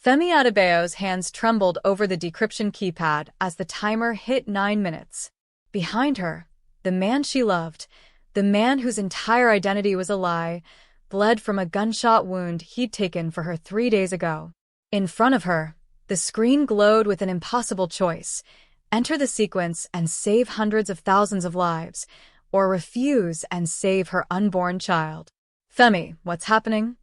Femi Adebayo's hands trembled over the decryption keypad as the timer hit 9 minutes. Behind her, the man she loved, the man whose entire identity was a lie, bled from a gunshot wound he'd taken for her 3 days ago. In front of her, the screen glowed with an impossible choice: enter the sequence and save hundreds of thousands of lives, or refuse and save her unborn child. Femi, what's happening?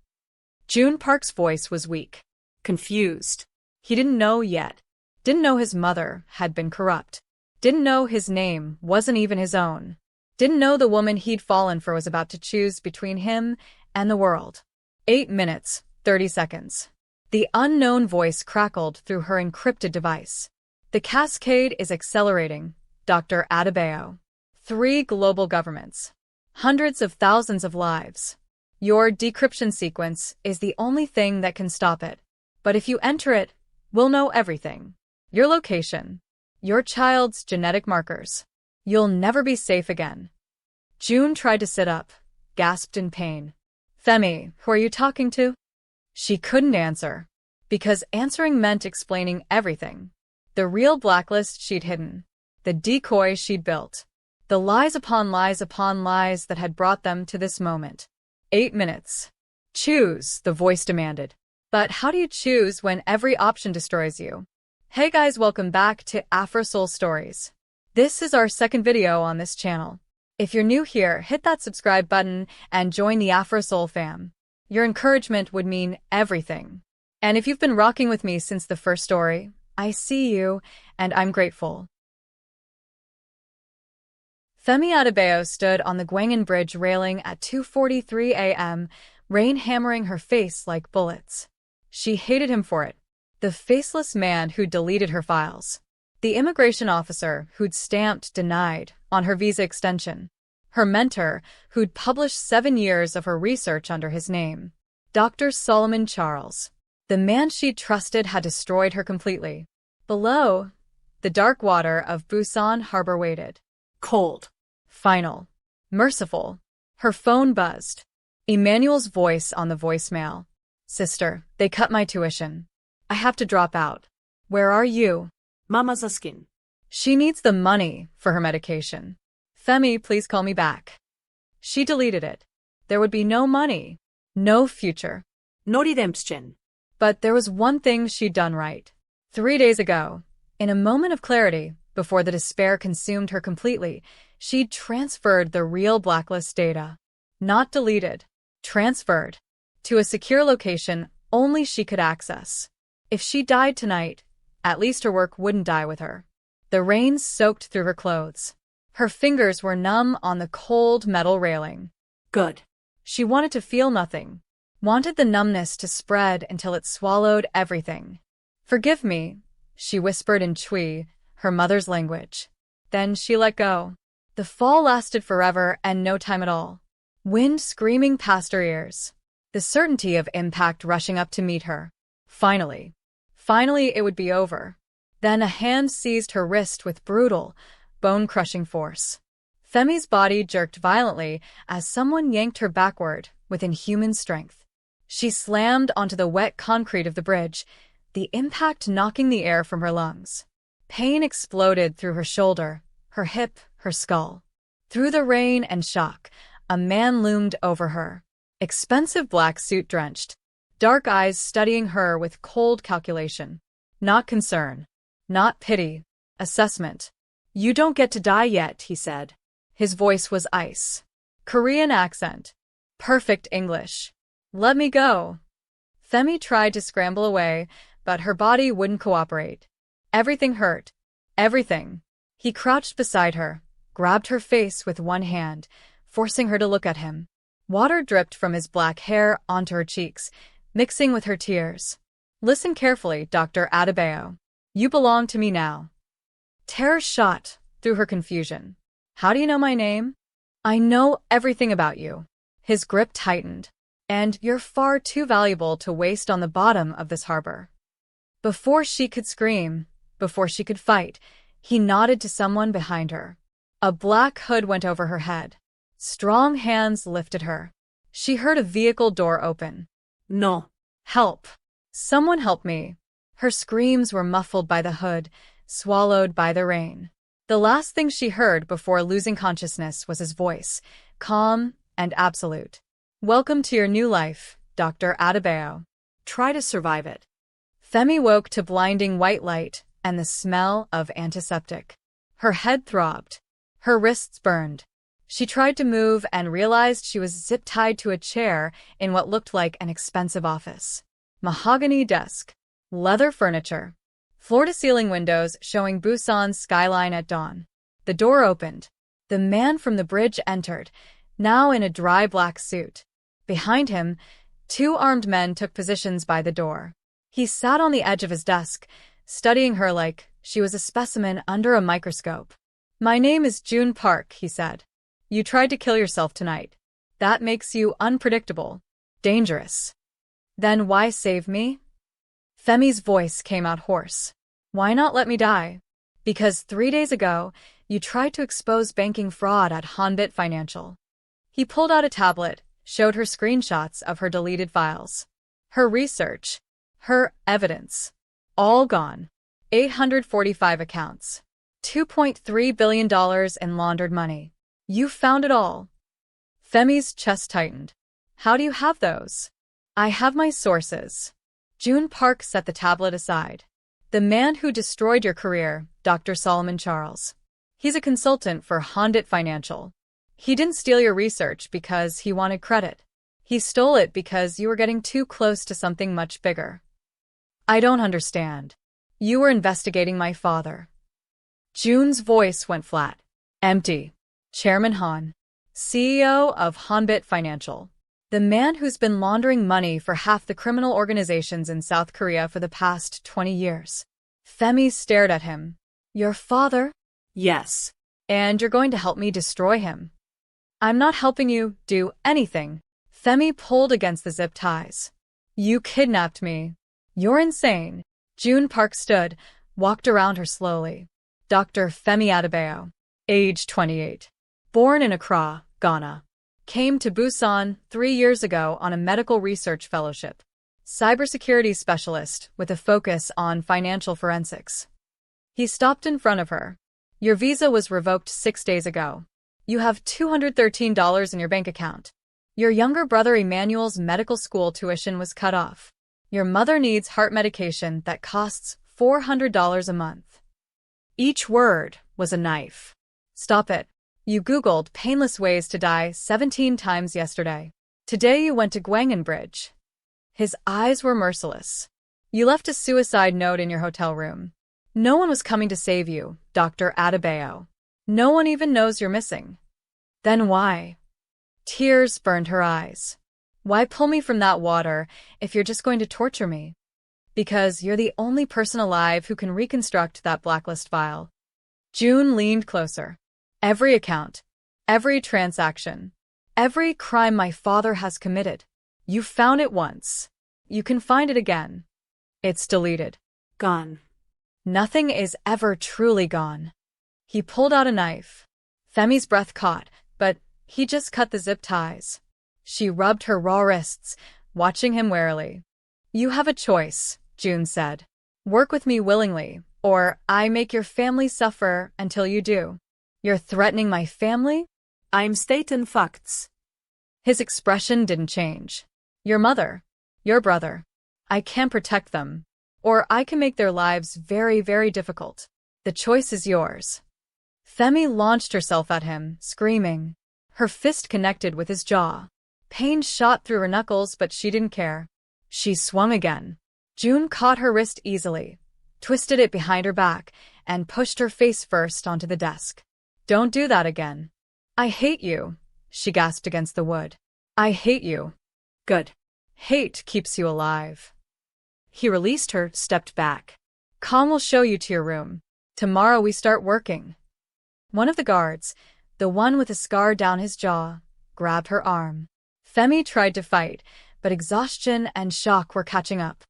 Joon Park's voice was weak, confused. He didn't know yet. Didn't know his mother had been corrupt. Didn't know his name wasn't even his own. Didn't know the woman he'd fallen for was about to choose between him and the world. 8 minutes, 30 seconds. The unknown voice crackled through her encrypted device. The cascade is accelerating, Dr. Adebayo. 3 global governments. Hundreds of thousands of lives. Your decryption sequence is the only thing that can stop it. But if you enter it, we'll know everything. Your location. Your child's genetic markers. You'll never be safe again. Joon tried to sit up, gasped in pain. Femi, who are you talking to? She couldn't answer, because answering meant explaining everything. The real blacklist she'd hidden. The decoy she'd built. The lies upon lies that had brought them to this moment. 8 minutes. Choose, the voice demanded. But how do you choose when every option destroys you? Hey guys, welcome back to Afro-Soul Stories. This is our second video on this channel. If you're new here, hit that subscribe button and join the Afro-Soul fam. Your encouragement would mean everything. And if you've been rocking with me since the first story, I see you, and I'm grateful. Femi Adebayo stood on the Ghanaian bridge railing at 2:43 a.m., rain hammering her face like bullets. She hated him for it. The faceless man who'd deleted her files. The immigration officer who'd stamped denied on her visa extension. Her mentor who'd published 7 years of her research under his name. Dr. Solomon Charles. The man she'd trusted had destroyed her completely. Below, the dark water of Busan harbor waited. Cold. Final. Merciful. Her phone buzzed. Emmanuel's voice on the voicemail. Sister, they cut my tuition. I have to drop out. Where are you? Mama's asking. She needs the money for her medication. Femi, please call me back. She deleted it. There would be no money. No future. No redemption. But there was one thing she'd done right. 3 days ago, in a moment of clarity, before the despair consumed her completely, she'd transferred the real blacklist data. Not deleted. Transferred. To a secure location only she could access. If she died tonight, at least her work wouldn't die with her. The rain soaked through her clothes. Her fingers were numb on the cold metal railing. Good. She wanted to feel nothing. Wanted the numbness to spread until it swallowed everything. Forgive me, she whispered in Twi, her mother's language. Then she let go. The fall lasted forever and no time at all. Wind screaming past her ears. The certainty of impact rushing up to meet her. Finally. Finally it would be over. Then a hand seized her wrist with brutal, bone-crushing force. Femi's body jerked violently as someone yanked her backward with inhuman strength. She slammed onto the wet concrete of the bridge, the impact knocking the air from her lungs. Pain exploded through her shoulder, her hip, her skull. Through the rain and shock, a man loomed over her. Expensive black suit drenched, dark eyes studying her with cold calculation. Not concern. Not pity. Assessment. You don't get to die yet, he said. His voice was ice. Korean accent. Perfect English. Let me go. Femi tried to scramble away, but her body wouldn't cooperate. Everything hurt. Everything. He crouched beside her, grabbed her face with one hand, forcing her to look at him. Water dripped from his black hair onto her cheeks, mixing with her tears. Listen carefully, Dr. Adebayo. You belong to me now. Terror shot through her confusion. How do you know my name? I know everything about you. His grip tightened. And you're far too valuable to waste on the bottom of this harbor. Before she could scream, before she could fight, he nodded to someone behind her. A black hood went over her head. Strong hands lifted her. She heard a vehicle door open. No. Help. Someone help me. Her screams were muffled by the hood, swallowed by the rain. The last thing she heard before losing consciousness was his voice, calm and absolute. Welcome to your new life, Dr. Adebayo. Try to survive it. Femi woke to blinding white light and the smell of antiseptic. Her head throbbed. Her wrists burned. She tried to move and realized she was zip-tied to a chair in what looked like an expensive office. Mahogany desk. Leather furniture. Floor-to-ceiling windows showing Busan's skyline at dawn. The door opened. The man from the bridge entered, now in a dry black suit. Behind him, 2 armed men took positions by the door. He sat on the edge of his desk, studying her like she was a specimen under a microscope. My name is Joon Park, he said. You tried to kill yourself tonight. That makes you unpredictable. Dangerous. Then why save me? Femi's voice came out hoarse. Why not let me die? Because 3 days ago, you tried to expose banking fraud at Hanbit Financial. He pulled out a tablet, showed her screenshots of her deleted files. Her research. Her evidence. All gone. 845 accounts. $2.3 billion in laundered money. You found it all. Femi's chest tightened. How do you have those? I have my sources. Joon Park set the tablet aside. The man who destroyed your career, Dr. Solomon Charles. He's a consultant for Hanbit Financial. He didn't steal your research because he wanted credit. He stole it because you were getting too close to something much bigger. I don't understand. You were investigating my father. Joon's voice went flat. Empty. Chairman Han. CEO of Hanbit Financial. The man who's been laundering money for half the criminal organizations in South Korea for the past 20 years. Femi stared at him. Your father? Yes. And you're going to help me destroy him? I'm not helping you do anything. Femi pulled against the zip ties. You kidnapped me. You're insane. Joon Park stood, walked around her slowly. Dr. Femi Adebayo, age 28. Born in Accra, Ghana. Came to Busan 3 years ago on a medical research fellowship. Cybersecurity specialist with a focus on financial forensics. He stopped in front of her. Your visa was revoked 6 days ago. You have $213 in your bank account. Your younger brother Emmanuel's medical school tuition was cut off. Your mother needs heart medication that costs $400 a month. Each word was a knife. Stop it. You Googled painless ways to die 17 times yesterday. Today you went to Ghanaian Bridge. His eyes were merciless. You left a suicide note in your hotel room. No one was coming to save you, Dr. Adebayo. No one even knows you're missing. Then why? Tears burned her eyes. Why pull me from that water if you're just going to torture me? Because you're the only person alive who can reconstruct that blacklist file. Joon leaned closer. Every account, every transaction, every crime my father has committed. You found it once. You can find it again. It's deleted. Gone. Nothing is ever truly gone. He pulled out a knife. Femi's breath caught, but he just cut the zip ties. She rubbed her raw wrists, watching him warily. You have a choice, Joon said. Work with me willingly, or I make your family suffer until you do. You're threatening my family? I'm stating facts. His expression didn't change. Your mother, your brother. I can protect them, or I can make their lives very, very difficult. The choice is yours. Femi launched herself at him, screaming. Her fist connected with his jaw. Pain shot through her knuckles, but she didn't care. She swung again. Joon caught her wrist easily, twisted it behind her back, and pushed her face first onto the desk. Don't do that again. I hate you, she gasped against the wood. I hate you. Good. Hate keeps you alive. He released her, stepped back. Kong will show you to your room. Tomorrow we start working. One of the guards, the one with a scar down his jaw, grabbed her arm. Femi tried to fight, but exhaustion and shock were catching up.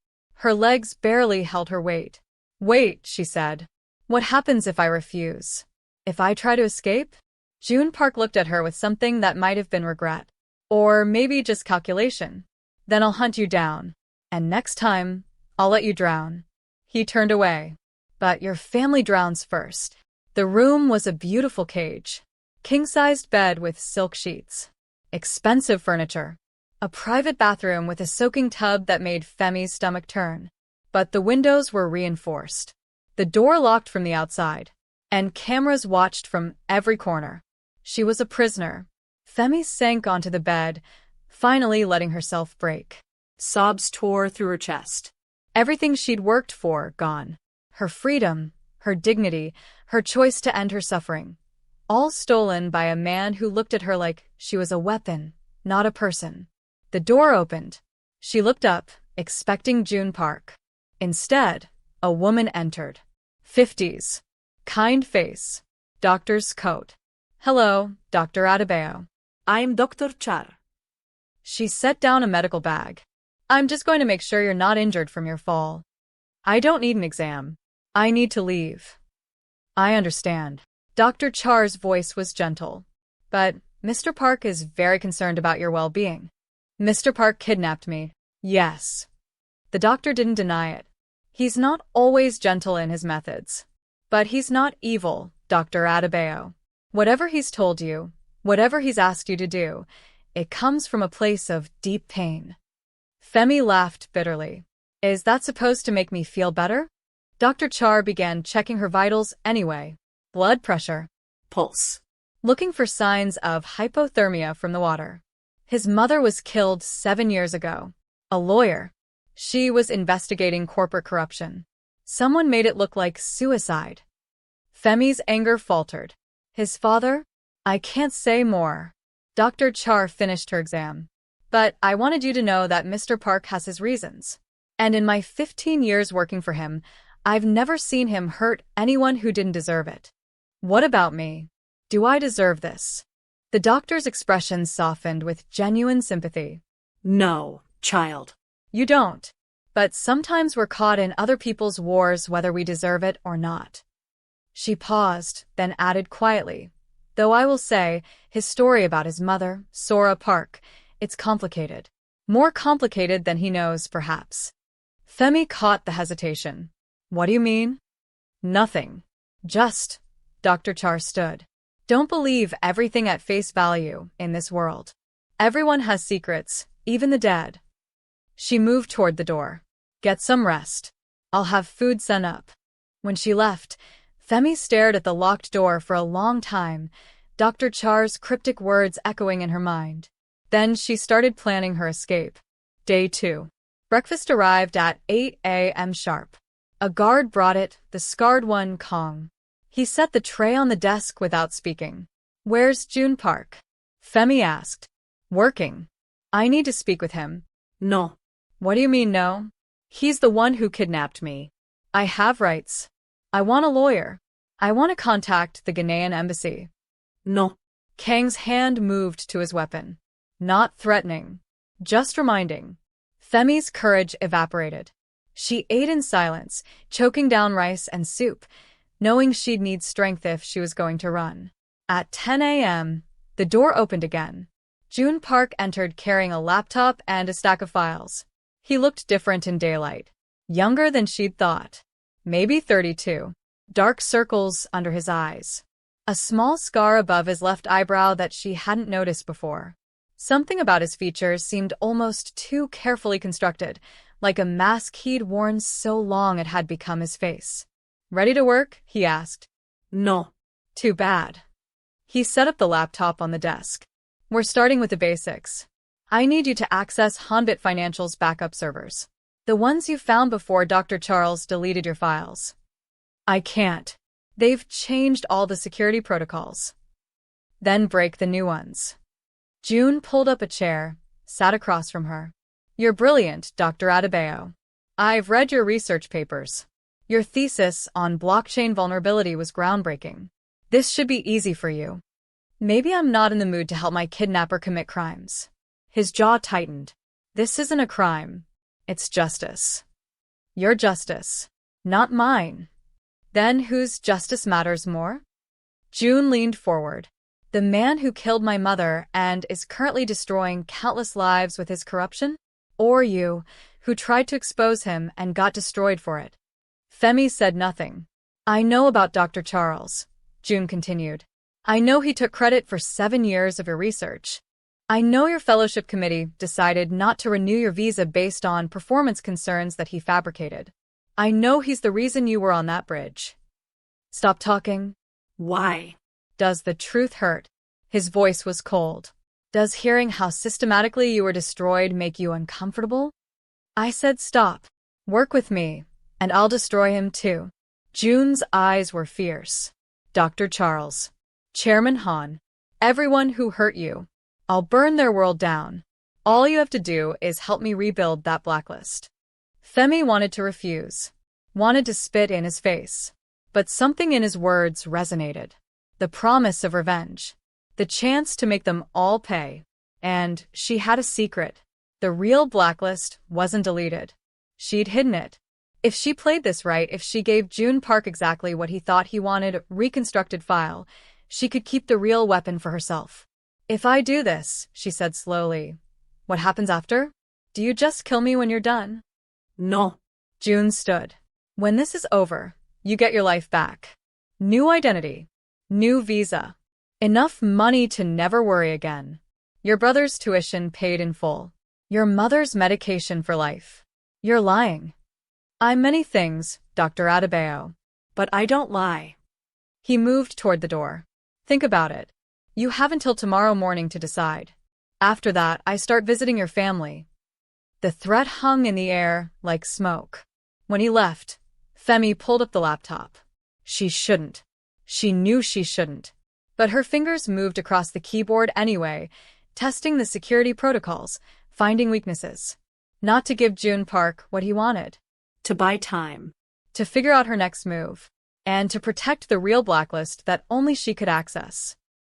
Her legs barely held her weight. Wait, she said. What happens if I refuse? If I try to escape? Joon Park looked at her with something that might have been regret. Or maybe just calculation. Then I'll hunt you down. And next time, I'll let you drown. He turned away. But your family drowns first. The room was a beautiful cage. King-sized bed with silk sheets. Expensive furniture. A private bathroom with a soaking tub that made Femi's stomach turn. But the windows were reinforced. The door locked from the outside. And cameras watched from every corner. She was a prisoner. Femi sank onto the bed, finally letting herself break. Sobs tore through her chest. Everything she'd worked for, gone. Her freedom, her dignity, her choice to end her suffering. All stolen by a man who looked at her like she was a weapon, not a person. The door opened. She looked up, expecting Joon Park. Instead, a woman entered. 50s. Kind face. Doctor's coat. Hello, Dr. Adebayo. I'm Dr. Char. She set down a medical bag. I'm just going to make sure you're not injured from your fall. I don't need an exam. I need to leave. I understand. Dr. Char's voice was gentle. But Mr. Park is very concerned about your well-being. Mr. Park kidnapped me. Yes. The doctor didn't deny it. He's not always gentle in his methods. But he's not evil, Dr. Adebayo. Whatever he's told you, whatever he's asked you to do, it comes from a place of deep pain. Femi laughed bitterly. Is that supposed to make me feel better? Dr. Char began checking her vitals anyway. Blood pressure. Pulse. Looking for signs of hypothermia from the water. His mother was killed 7 years ago. A lawyer. She was investigating corporate corruption. Someone made it look like suicide. Femi's anger faltered. His father? I can't say more. Dr. Char finished her exam. But I wanted you to know that Mr. Park has his reasons. And in my 15 years working for him, I've never seen him hurt anyone who didn't deserve it. What about me? Do I deserve this? The doctor's expression softened with genuine sympathy. No, child. You don't. But sometimes we're caught in other people's wars whether we deserve it or not. She paused, then added quietly. Though I will say, his story about his mother, Sora Park, it's complicated. More complicated than he knows, perhaps. Femi caught the hesitation. What do you mean? Nothing. Just. Dr. Char stood. Don't believe everything at face value in this world. Everyone has secrets, even the dead. She moved toward the door. Get some rest. I'll have food sent up. When she left, Femi stared at the locked door for a long time, Dr. Char's cryptic words echoing in her mind. Then she started planning her escape. Day 2. Breakfast arrived at 8 a.m. sharp. A guard brought it, the scarred one, Kong. He set the tray on the desk without speaking. Where's Joon Park? Femi asked. Working. I need to speak with him. No. What do you mean, no? He's the one who kidnapped me. I have rights. I want a lawyer. I want to contact the Ghanaian embassy. No. Kang's hand moved to his weapon. Not threatening. Just reminding. Femi's courage evaporated. She ate in silence, choking down rice and soup, knowing she'd need strength if she was going to run. At 10 a.m., the door opened again. Joon Park entered carrying a laptop and a stack of files. He looked different in daylight. Younger than she'd thought. Maybe 32. Dark circles under his eyes. A small scar above his left eyebrow that she hadn't noticed before. Something about his features seemed almost too carefully constructed, like a mask he'd worn so long it had become his face. Ready to work? He asked. No. Too bad. He set up the laptop on the desk. We're starting with the basics. I need you to access Hanbit Financial's backup servers. The ones you found before Dr. Charles deleted your files. I can't. They've changed all the security protocols. Then break the new ones. Joon pulled up a chair, sat across from her. You're brilliant, Dr. Adebayo. I've read your research papers. Your thesis on blockchain vulnerability was groundbreaking. This should be easy for you. Maybe I'm not in the mood to help my kidnapper commit crimes. His jaw tightened. This isn't a crime. It's justice. Your justice. Not mine. Then whose justice matters more? Joon leaned forward. The man who killed my mother and is currently destroying countless lives with his corruption? Or you, who tried to expose him and got destroyed for it. Femi said nothing. I know about Dr. Charles, Joon continued. I know he took credit for 7 years of your research. I know your fellowship committee decided not to renew your visa based on performance concerns that he fabricated. I know he's the reason you were on that bridge. Stop talking. Why? Does the truth hurt? His voice was cold. Does hearing how systematically you were destroyed make you uncomfortable? I said stop. Work with me, and I'll destroy him too. Joon's eyes were fierce. Dr. Charles. Chairman Han. Everyone who hurt you. I'll burn their world down. All you have to do is help me rebuild that blacklist. Femi wanted to refuse. Wanted to spit in his face. But something in his words resonated. The promise of revenge. The chance to make them all pay. And she had a secret. The real blacklist wasn't deleted. She'd hidden it. If she played this right, if she gave Joon Park exactly what he thought he wanted, reconstructed file, she could keep the real weapon for herself. If I do this, she said slowly, what happens after? Do you just kill me when you're done? No. Joon stood. When this is over, you get your life back. New identity. New visa. Enough money to never worry again. Your brother's tuition paid in full. Your mother's medication for life. You're lying. I'm many things, Dr. Adebayo. But I don't lie. He moved toward the door. Think about it. You have until tomorrow morning to decide. After that, I start visiting your family. The threat hung in the air like smoke. When he left, Femi pulled up the laptop. She shouldn't. She knew she shouldn't. But her fingers moved across the keyboard anyway, testing the security protocols, finding weaknesses. Not to give Joon Park what he wanted. To buy time. To figure out her next move. And to protect the real blacklist that only she could access.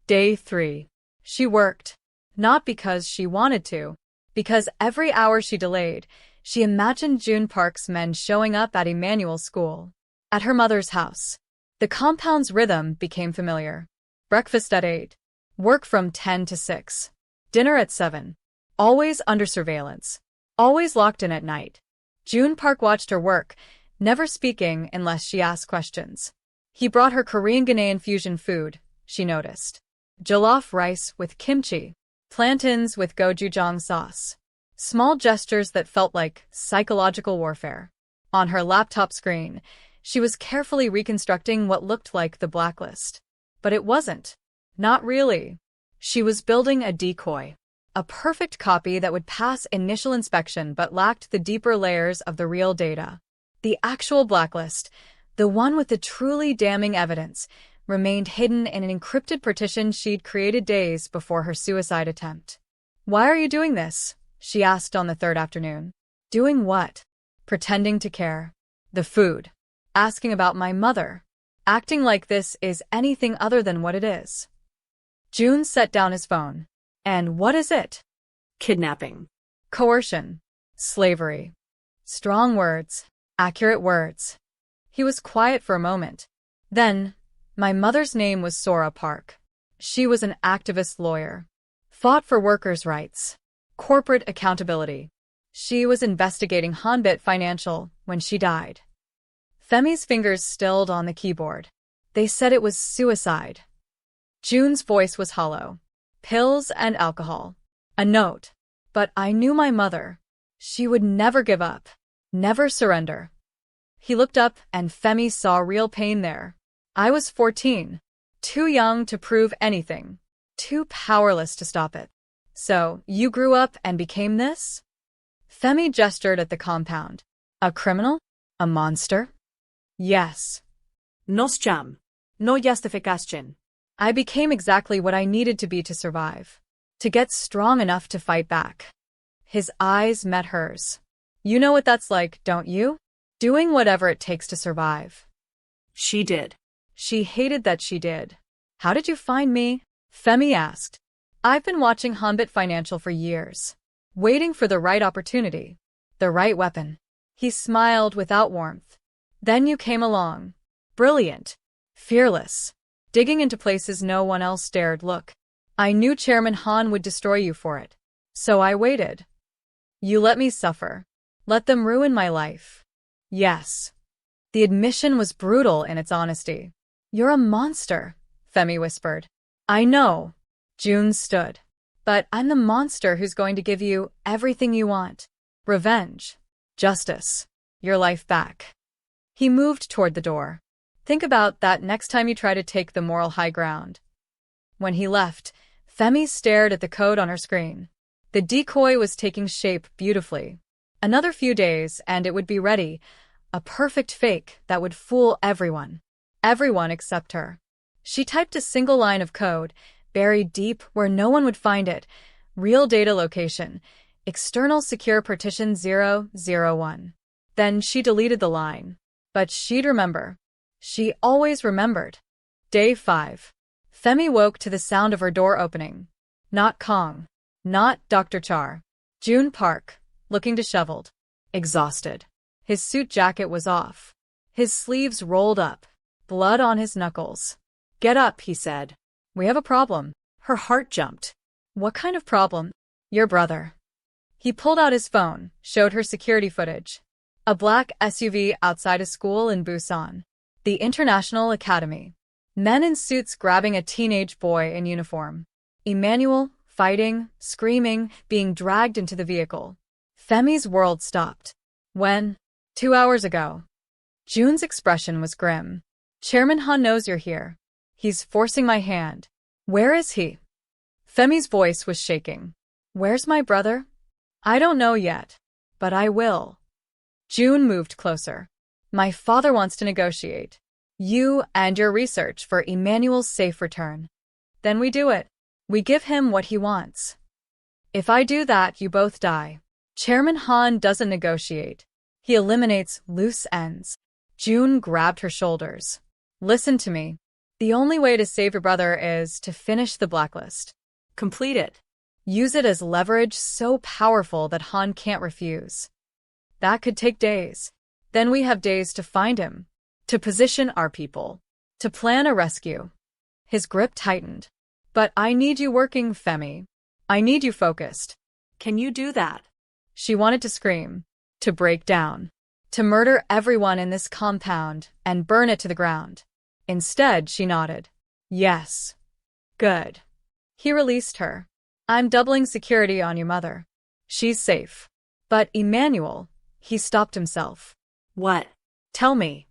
Day 3. She worked. Not because she wanted to. Because every hour she delayed, she imagined Joon Park's men showing up at Emmanuel's school. At her mother's house. The compound's rhythm became familiar. Breakfast at 8. Work from 10 to 6. Dinner at 7. Always under surveillance. Always locked in at night. Joon Park watched her work, never speaking unless she asked questions. He brought her Korean Ghanaian fusion food, she noticed. Jollof rice with kimchi. Plantains with gochujang sauce. Small gestures that felt like psychological warfare. On her laptop screen, she was carefully reconstructing what looked like the blacklist. But it wasn't. Not really. She was building a decoy. A perfect copy that would pass initial inspection but lacked the deeper layers of the real data. The actual blacklist, the one with the truly damning evidence, remained hidden in an encrypted partition she'd created days before her suicide attempt. Why are you doing this? She asked on the third afternoon. Doing what? Pretending to care. The food. Asking about my mother. Acting like this is anything other than what it is. Joon set down his phone. And what is it? Kidnapping. Coercion. Slavery. Strong words. Accurate words. He was quiet for a moment. Then, my mother's name was Sora Park. She was an activist lawyer. Fought for workers' rights. Corporate accountability. She was investigating Hanbit Financial when she died. Femi's fingers stilled on the keyboard. They said it was suicide. Joon's voice was hollow. Pills and alcohol. A note. But I knew my mother. She would never give up. Never surrender. He looked up and Femi saw real pain there. I was 14. Too young to prove anything. Too powerless to stop it. So, you grew up and became this? Femi gestured at the compound. A criminal? A monster? Yes. Nos jam. No justificación. I became exactly what I needed to be to survive. To get strong enough to fight back. His eyes met hers. You know what that's like, don't you? Doing whatever it takes to survive. She did. She hated that she did. How did you find me? Femi asked. I've been watching Hanbit Financial for years. Waiting for the right opportunity. The right weapon. He smiled without warmth. Then you came along. Brilliant. Fearless. Digging into places no one else dared look. I knew Chairman Han would destroy you for it. So I waited. You let me suffer. Let them ruin my life. Yes. The admission was brutal in its honesty. You're a monster, Femi whispered. I know. Joon stood. But I'm the monster who's going to give you everything you want. Revenge. Justice. Your life back. He moved toward the door. Think about that next time you try to take the moral high ground. When he left, Femi stared at the code on her screen. The decoy was taking shape beautifully. Another few days and it would be ready. A perfect fake that would fool everyone. Everyone except her. She typed a single line of code, buried deep where no one would find it. Real data location. External secure partition 001. Then she deleted the line. But she'd remember. She always remembered. Day 5. Femi woke to the sound of her door opening. Not Kong. Not Dr. Char. Joon Park, looking disheveled. Exhausted. His suit jacket was off. His sleeves rolled up. Blood on his knuckles. Get up, he said. We have a problem. Her heart jumped. What kind of problem? Your brother. He pulled out his phone, showed her security footage. A black SUV outside a school in Busan. The International Academy. Men in suits grabbing a teenage boy in uniform. Emmanuel, fighting, screaming, being dragged into the vehicle. Femi's world stopped. When? 2 hours ago. Joon's expression was grim. Chairman Han knows you're here. He's forcing my hand. Where is he? Femi's voice was shaking. Where's my brother? I don't know yet. But I will. Joon moved closer. My father wants to negotiate. You and your research for Emmanuel's safe return. Then we do it. We give him what he wants. If I do that, you both die. Chairman Han doesn't negotiate. He eliminates loose ends. Joon grabbed her shoulders. Listen to me. The only way to save your brother is to finish the blacklist. Complete it. Use it as leverage so powerful that Han can't refuse. That could take days. Then we have days to find him, to position our people, to plan a rescue. His grip tightened. But I need you working, Femi. I need you focused. Can you do that? She wanted to scream, to break down, to murder everyone in this compound and burn it to the ground. Instead, she nodded. Yes. Good. He released her. I'm doubling security on your mother. She's safe. But Emmanuel, he stopped himself. What? Tell me.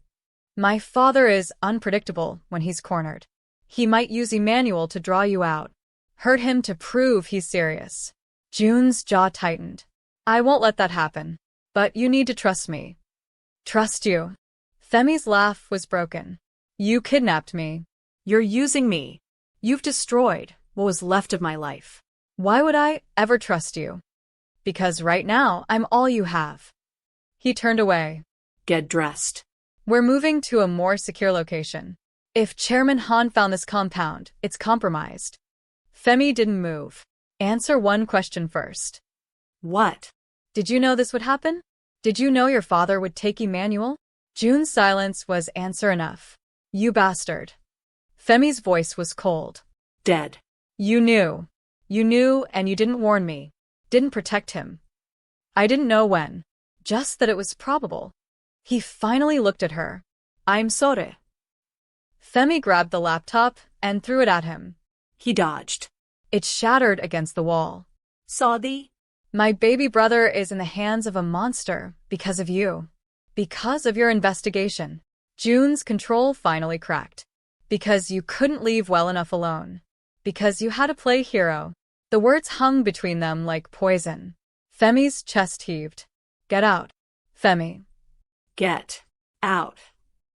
My father is unpredictable when he's cornered. He might use Emmanuel to draw you out. Hurt him to prove he's serious. Joon's jaw tightened. I won't let that happen. But you need to trust me. Trust you. Femi's laugh was broken. You kidnapped me. You're using me. You've destroyed what was left of my life. Why would I ever trust you? Because right now, I'm all you have. He turned away. Get dressed. We're moving to a more secure location. If Chairman Han found this compound, it's compromised. Femi didn't move. Answer one question first. What? Did you know this would happen? Did you know your father would take Emmanuel? Joon's silence was answer enough. You bastard. Femi's voice was cold. Dead. You knew. You knew and you didn't warn me. Didn't protect him. I didn't know when. Just that it was probable. He finally looked at her. I'm sorry. Femi grabbed the laptop and threw it at him. He dodged. It shattered against the wall. Sorry? My baby brother is in the hands of a monster because of you. Because of your investigation. Joon's control finally cracked. Because you couldn't leave well enough alone. Because you had to play hero. The words hung between them like poison. Femi's chest heaved. Get out. Femi. Get out.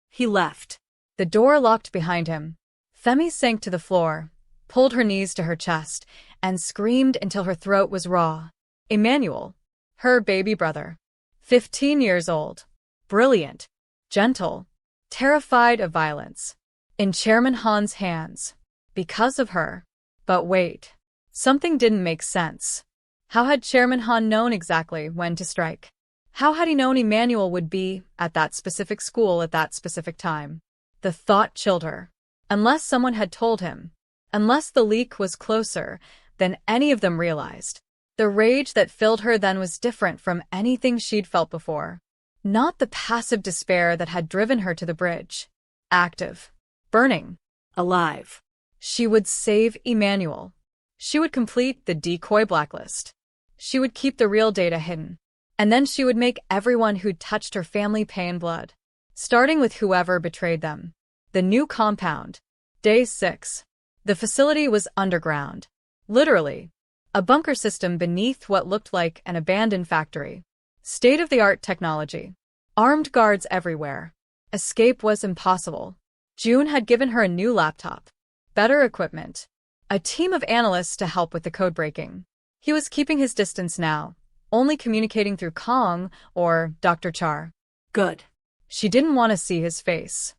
He left. The door locked behind him. Femi sank to the floor, pulled her knees to her chest, and screamed until her throat was raw. Emmanuel, her baby brother, 15 years old, brilliant, gentle, terrified of violence, in Chairman Han's hands, because of her. But wait, something didn't make sense. How had Chairman Han known exactly when to strike? How had he known Emmanuel would be at that specific school at that specific time? The thought chilled her. Unless someone had told him, unless the leak was closer than any of them realized. The rage that filled her then was different from anything she'd felt before. Not the passive despair that had driven her to the bridge. Active. Burning. Alive. She would save Emmanuel. She would complete the decoy blacklist. She would keep the real data hidden. And then she would make everyone who'd touched her family pay in blood. Starting with whoever betrayed them. The new compound. Day 6. The facility was underground. Literally. A bunker system beneath what looked like an abandoned factory. State-of-the-art technology. Armed guards everywhere. Escape was impossible. Joon had given her a new laptop. Better equipment. A team of analysts to help with the code breaking. He was keeping his distance now, only communicating through Kong or Dr. Char. Good. She didn't want to see his face.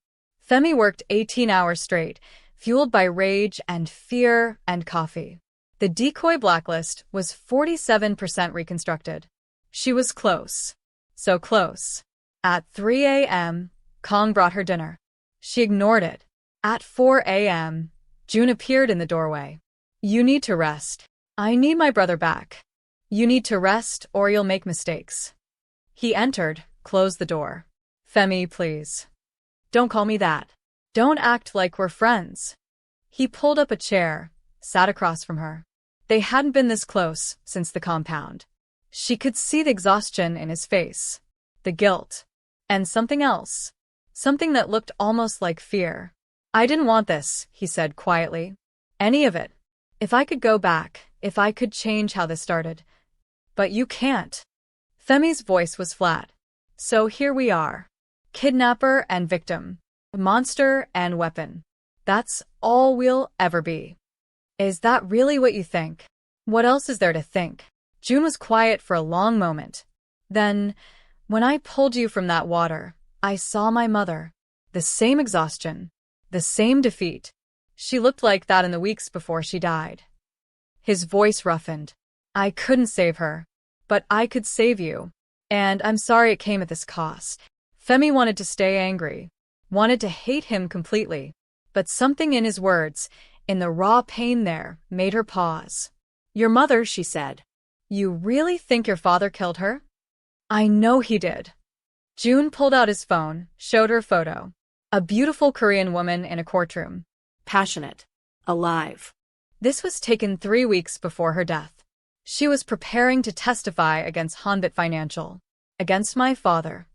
Femi worked 18 hours straight, fueled by rage and fear and coffee. The decoy blacklist was 47% reconstructed. She was close. So close. At 3 a.m., Kong brought her dinner. She ignored it. At 4 a.m., Joon appeared in the doorway. You need to rest. I need my brother back. You need to rest or you'll make mistakes. He entered, closed the door. Femi, please. Don't call me that. Don't act like we're friends. He pulled up a chair, sat across from her. They hadn't been this close since the compound. She could see the exhaustion in his face, the guilt, and something else. Something that looked almost like fear. I didn't want this, he said quietly. Any of it. If I could go back, if I could change how this started. But you can't. Femi's voice was flat. So here we are. Kidnapper and victim. Monster and weapon. That's all we'll ever be. Is that really what you think? What else is there to think? Joon was quiet for a long moment. Then, when I pulled you from that water, I saw my mother. The same exhaustion. The same defeat. She looked like that in the weeks before she died. His voice roughened. I couldn't save her. But I could save you. And I'm sorry it came at this cost. Femi wanted to stay angry. Wanted to hate him completely. But something in his words, in the raw pain there, made her pause. Your mother, she said. You really think your father killed her? I know he did. Joon pulled out his phone, showed her a photo. A beautiful Korean woman in a courtroom. Passionate. Alive. This was taken 3 weeks before her death. She was preparing to testify against Hanbit Financial. Against my father.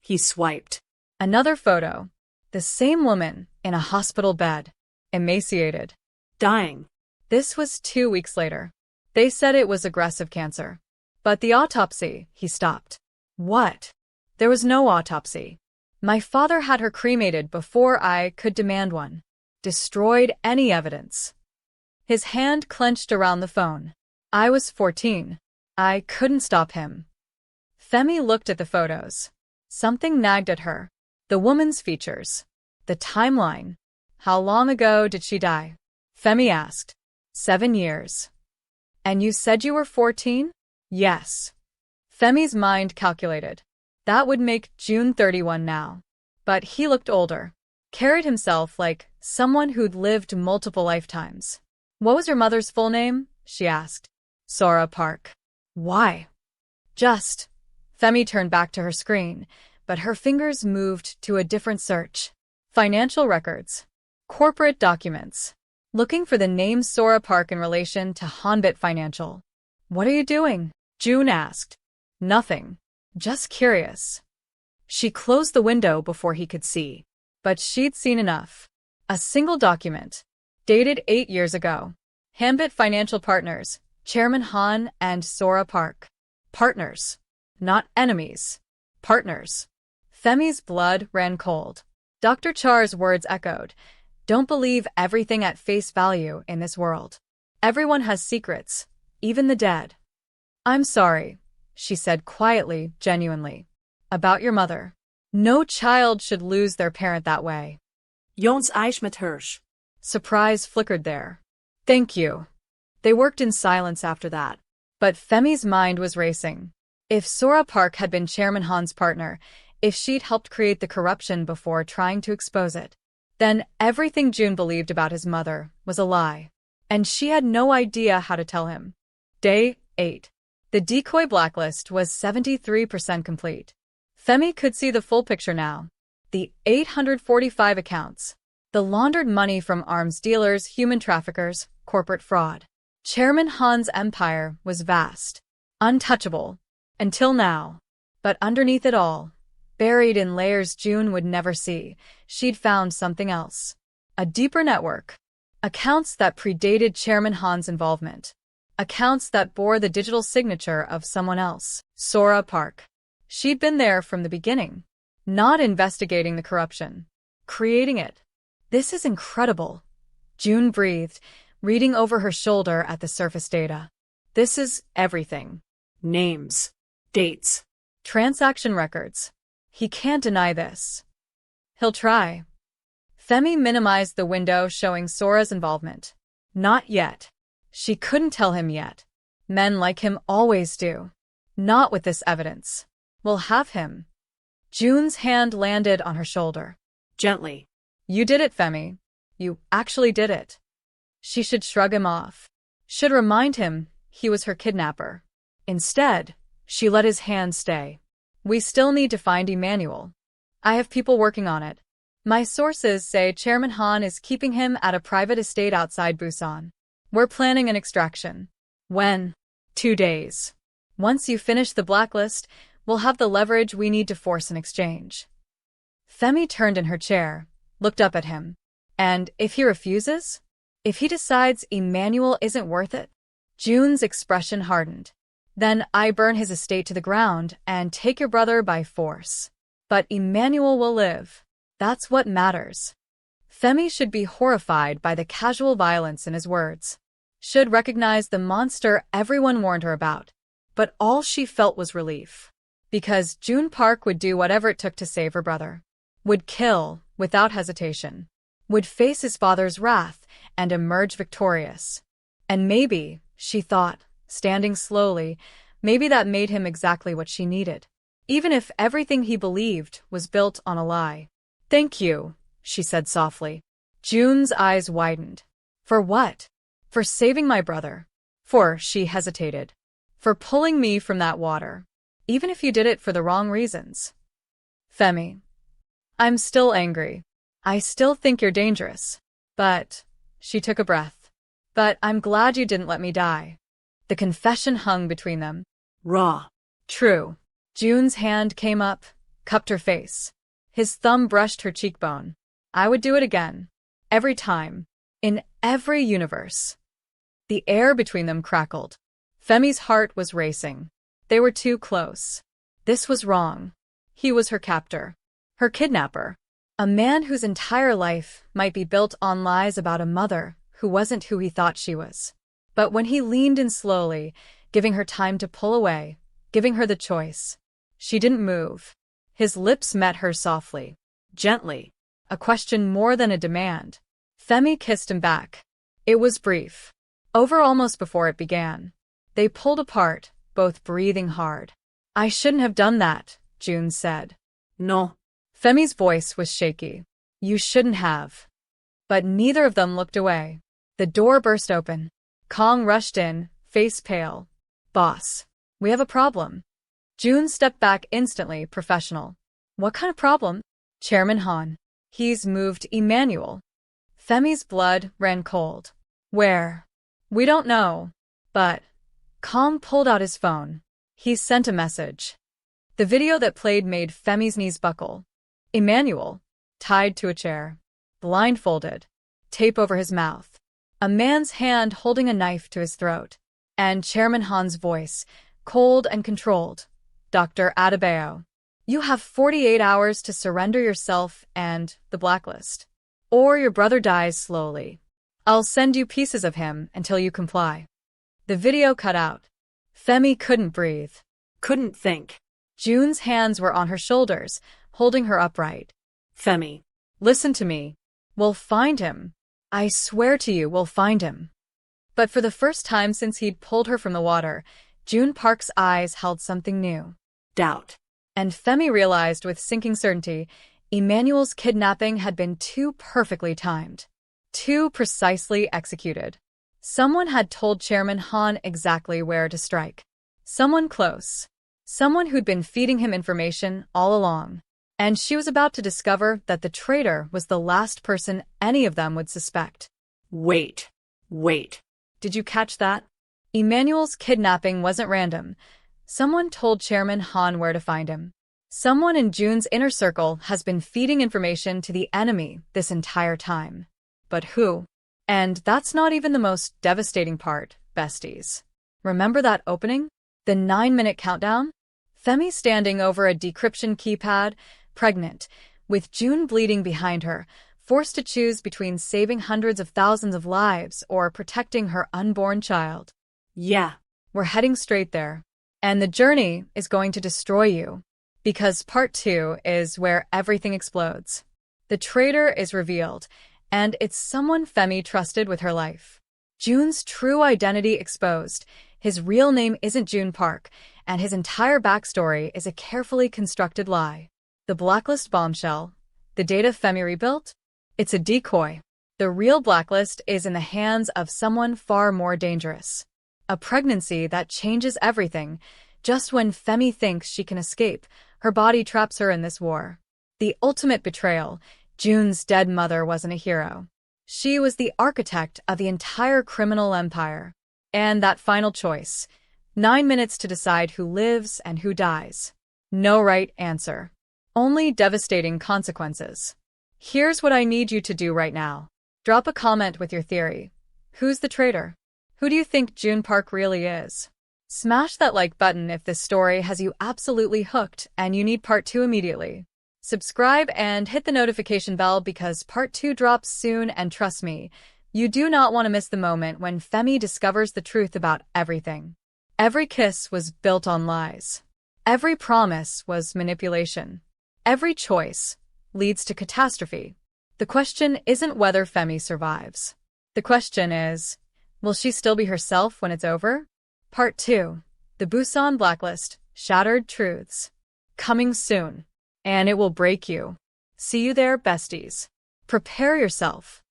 He swiped. Another photo. The same woman, in a hospital bed. Emaciated. Dying. This was 2 weeks later. They said it was aggressive cancer. But the autopsy, he stopped. What? There was no autopsy. My father had her cremated before I could demand one. Destroyed any evidence. His hand clenched around the phone. I was 14. I couldn't stop him. Femi looked at the photos. Something nagged at her. The woman's features. The timeline. How long ago did she die? Femi asked. 7 years. And you said you were 14? Yes. Femi's mind calculated. That would make Joon 31 now. But he looked older. Carried himself like someone who'd lived multiple lifetimes. What was your mother's full name? She asked. Sora Park. Why? Just. Femi turned back to her screen, but her fingers moved to a different search. Financial records. Corporate documents. Looking for the name Sora Park in relation to Hanbit Financial. What are you doing? Joon asked. Nothing. Just curious. She closed the window before he could see. But she'd seen enough. A single document. Dated 8 years ago. Hanbit Financial Partners, Chairman Han and Sora Park. Partners. Not enemies. Partners. Femi's blood ran cold. Dr. Char's words echoed. Don't believe everything at face value in this world. Everyone has secrets, even the dead. I'm sorry, she said quietly, genuinely. About your mother. No child should lose their parent that way. Jons eis met Hirsch. Surprise flickered there. Thank you. They worked in silence after that. But Femi's mind was racing. If Sora Park had been Chairman Han's partner, if she'd helped create the corruption before trying to expose it, then everything Joon believed about his mother was a lie. And she had no idea how to tell him. Day 8. The decoy blacklist was 73% complete. Femi could see the full picture now. The 845 accounts. The laundered money from arms dealers, human traffickers, corporate fraud. Chairman Han's empire was vast, untouchable, until now. But underneath it all, buried in layers Joon would never see, she'd found something else. A deeper network. Accounts that predated Chairman Han's involvement. Accounts that bore the digital signature of someone else, Sora Park. She'd been there from the beginning, not investigating the corruption, creating it. This is incredible. Joon breathed, reading over her shoulder at the surface data. This is everything. Names. Dates. Transaction records. He can't deny this. He'll try. Femi minimized the window showing Sora's involvement. Not yet. She couldn't tell him yet. Men like him always do. Not with this evidence. We'll have him. Joon's hand landed on her shoulder. Gently. You did it, Femi. You actually did it. She should shrug him off. Should remind him he was her kidnapper. Instead, she let his hand stay. We still need to find Emmanuel. I have people working on it. My sources say Chairman Han is keeping him at a private estate outside Busan. We're planning an extraction. When? 2 days. Once you finish the blacklist, we'll have the leverage we need to force an exchange. Femi turned in her chair, looked up at him. And if he refuses? If he decides Emmanuel isn't worth it? Joon's expression hardened. Then I burn his estate to the ground and take your brother by force. But Emmanuel will live. That's what matters. Femi should be horrified by the casual violence in his words. Should recognize the monster everyone warned her about. But all she felt was relief. Because Joon Park would do whatever it took to save her brother. Would kill, without hesitation. Would face his father's wrath and emerge victorious. And maybe, she thought, standing slowly, maybe that made him exactly what she needed. Even if everything he believed was built on a lie. Thank you, she said softly. Joon's eyes widened. For what? For saving my brother. For, she hesitated. For pulling me from that water. Even if you did it for the wrong reasons. Femi. I'm still angry. I still think you're dangerous. But, she took a breath. But I'm glad you didn't let me die. The confession hung between them. Raw. True. Joon's hand came up, cupped her face. His thumb brushed her cheekbone. I would do it again. Every time. In every universe. The air between them crackled. Femi's heart was racing. They were too close. This was wrong. He was her captor. Her kidnapper. A man whose entire life might be built on lies about a mother who wasn't who he thought she was. But when he leaned in slowly, giving her time to pull away, giving her the choice, she didn't move. His lips met hers softly, gently, a question more than a demand. Femi kissed him back. It was brief. Over almost before it began. They pulled apart, both breathing hard. I shouldn't have done that, Joon said. No. Femi's voice was shaky. You shouldn't have. But neither of them looked away. The door burst open. Kong rushed in, face pale. Boss, we have a problem. Joon stepped back instantly, professional. What kind of problem? Chairman Han. He's moved Emmanuel. Femi's blood ran cold. Where? We don't know. But Kong pulled out his phone. He sent a message. The video that played made Femi's knees buckle. Emmanuel, tied to a chair, blindfolded, tape over his mouth. A man's hand holding a knife to his throat. And Chairman Han's voice, cold and controlled. Dr. Adebayo, you have 48 hours to surrender yourself and the blacklist. Or your brother dies slowly. I'll send you pieces of him until you comply. The video cut out. Femi couldn't breathe. Couldn't think. Joon's hands were on her shoulders, holding her upright. Femi. Listen to me. We'll find him. I swear to you, we'll find him. But for the first time since he'd pulled her from the water, Joon Park's eyes held something new. Doubt. And Femi realized with sinking certainty, Emmanuel's kidnapping had been too perfectly timed. Too precisely executed. Someone had told Chairman Han exactly where to strike. Someone close. Someone who'd been feeding him information all along. And she was about to discover that the traitor was the last person any of them would suspect. Wait. Did you catch that? Emmanuel's kidnapping wasn't random. Someone told Chairman Han where to find him. Someone in Joon's inner circle has been feeding information to the enemy this entire time. But who? And that's not even the most devastating part, besties. Remember that opening? The 9-minute countdown? Femi standing over a decryption keypad, pregnant, with Joon bleeding behind her, forced to choose between saving hundreds of thousands of lives or protecting her unborn child. Yeah. We're heading straight there. And the journey is going to destroy you. Because part 2 is where everything explodes. The traitor is revealed, and it's someone Femi trusted with her life. Joon's true identity exposed. His real name isn't Joon Park, and his entire backstory is a carefully constructed lie. The blacklist bombshell, the data Femi rebuilt, it's a decoy. The real blacklist is in the hands of someone far more dangerous. A pregnancy that changes everything. Just when Femi thinks she can escape, her body traps her in this war. The ultimate betrayal. Joon's dead mother wasn't a hero. She was the architect of the entire criminal empire. And that final choice. 9 minutes to decide who lives and who dies. No right answer. Only devastating consequences. Here's what I need you to do right now. Drop a comment with your theory. Who's the traitor? Who do you think Joon Park really is? Smash that like button if this story has you absolutely hooked and you need part 2 immediately. Subscribe and hit the notification bell because part 2 drops soon, and trust me, you do not want to miss the moment when Femi discovers the truth about everything. Every kiss was built on lies. Every promise was manipulation. Every choice leads to catastrophe. The question isn't whether Femi survives. The question is, will she still be herself when it's over? Part 2. The Busan Blacklist, Shattered Truths. Coming soon. And it will break you. See you there, besties. Prepare yourself.